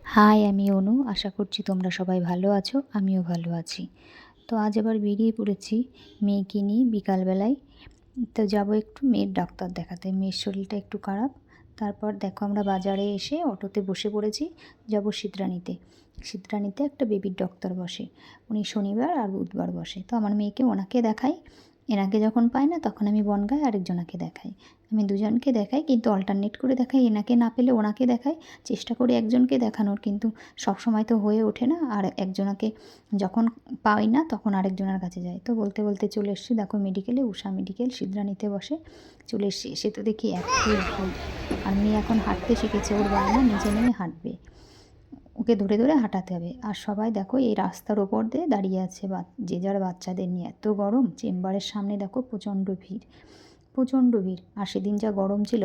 High, আমি অনু। আশা করছি তোমরা সবাই ভালো আছো, আমিও ভালো আছি। তো আজ আবার বেরিয়ে পড়েছি মেয়েকে নিয়ে বিকালবেলায়। তো যাব একটু মেয়ের ডাক্তার দেখাতে, মেয়ের শরীরটা একটু খারাপ। তারপর দেখো আমরা বাজারে এসে অটোতে বসে পড়েছি, যাব সিদ্রানিতে। সিদ্রানিতে একটা বেবির ডক্টর বসে, উনি শনিবার আর বুধবার বসে। তো আমার মেয়েকে ওনাকে দেখাই, এনাকে যখন পাই না তখন আমি বনগাঁয় আরেকজনাকে দেখাই। আমি দুজনকে দেখাই, কিন্তু অল্টারনেট করে দেখাই। এনাকে না পেলে ওনাকে দেখাই, চেষ্টা করি একজনকে দেখানোর, কিন্তু সব সময় তো হয়ে ওঠে না। আর একজনাকে যখন পাই না তখন আরেকজনের কাছে যাই। তো বলতে বলতে চলে এসেছি দেখো মেডিকেলে, উষা মেডিকেল সিদ্রানিতে বসে। চলে এসেছি, এসে তো দেখি এত ভিড়। আর মেয়ে এখন হাঁটতে শিখেছে, ওর বায়না নিচে নেমে হাঁটবে, ওকে ধরে ধরে হাঁটাতে হবে। আর সবাই দেখো এই রাস্তার ওপর দিয়ে দাঁড়িয়ে আছে, যে যার বাচ্চাদের নিয়ে। এত গরম, চেম্বারের সামনে দেখো প্রচণ্ড ভিড়, প্রচণ্ড ভিড়। আর সেদিন যা গরম ছিল,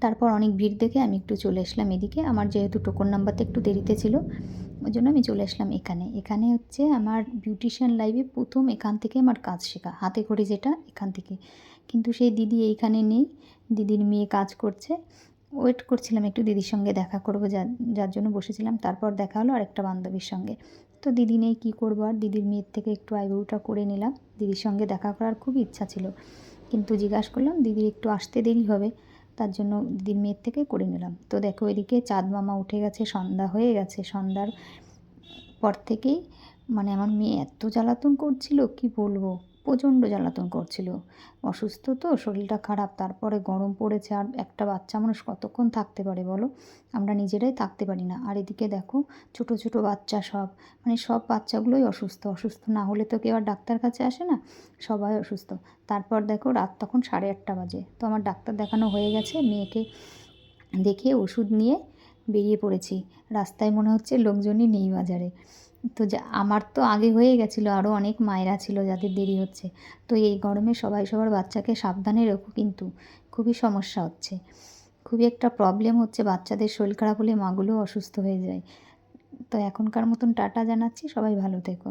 তারপর অনেক ভিড় দেখে আমি একটু চলে আসলাম এদিকে। আমার যেহেতু টোকন নাম্বারটা একটু দেরিতে ছিল, ওই জন্য আমি চলে আসলাম এখানে। এখানে হচ্ছে আমার বিউটিশিয়ান লাইফে প্রথম এখান থেকে আমার কাজ শেখা, হাতে করে যেটা এখান থেকে। কিন্তু সেই দিদি এইখানে নেই, দিদির মেয়ে কাজ করছে। ওয়েট করছিলাম একটু দিদির সঙ্গে দেখা করবো, যার জন্য বসেছিলাম। তারপর দেখা হলো আরেকটা বান্ধবীর সঙ্গে। তো দিদি নেই, কী করবো আর, দিদির মেয়ের থেকে একটু আইব্রোটা করে নিলাম। দিদির সঙ্গে দেখা করার খুব ইচ্ছা ছিল, কিন্তু জিজ্ঞাসা করলাম দিদির একটু আসতে দেরি হবে, তার জন্য দিদির মেয়ের থেকে করে নিলাম। তো দেখো এদিকে চাঁদ মামা উঠে গেছে, সন্ধ্যা হয়ে গেছে। সন্ধ্যার পর থেকেই মানে আমার মেয়ে এত জ্বালাতন করছিল, কি বলবো, প্রচণ্ড জ্বালাতন করছিল। অসুস্থ তো, শরীরটা খারাপ, তারপরে গরম পড়েছে। আর একটা বাচ্চা মানুষ কতক্ষণ থাকতে পারে বলো, আমরা নিজেরাই থাকতে পারি না। আর এদিকে দেখো ছোট ছোট বাচ্চা সব, মানে সব বাচ্চাগুলোই অসুস্থ। অসুস্থ না হলে তো কেউ আর ডাক্তার কাছে আসে না, সবাই অসুস্থ। তারপর দেখো রাত তখন 8:30 বাজে। তো আমার ডাক্তার দেখানো হয়ে গেছে, মেয়েকে দেখিয়ে ওষুধ নিয়ে বেরিয়ে পড়েছি। রাস্তায় মনে হচ্ছে লোকজনই নেই বাজারে। তো আমার তো আগে হয়ে গেছিলো, আরও অনেক মায়েরা ছিল যাদের দেরি হচ্ছে। তো এই গরমে সবাই সবার বাচ্চাকে সাবধানে রেখো, কিন্তু খুবই সমস্যা হচ্ছে, খুবই একটা প্রবলেম হচ্ছে। বাচ্চাদের শরীর খারাপ হলে মাগুলোও অসুস্থ হয়ে যায়। তো এখনকার মতন টাটা জানাচ্ছি, সবাই ভালো থেকো।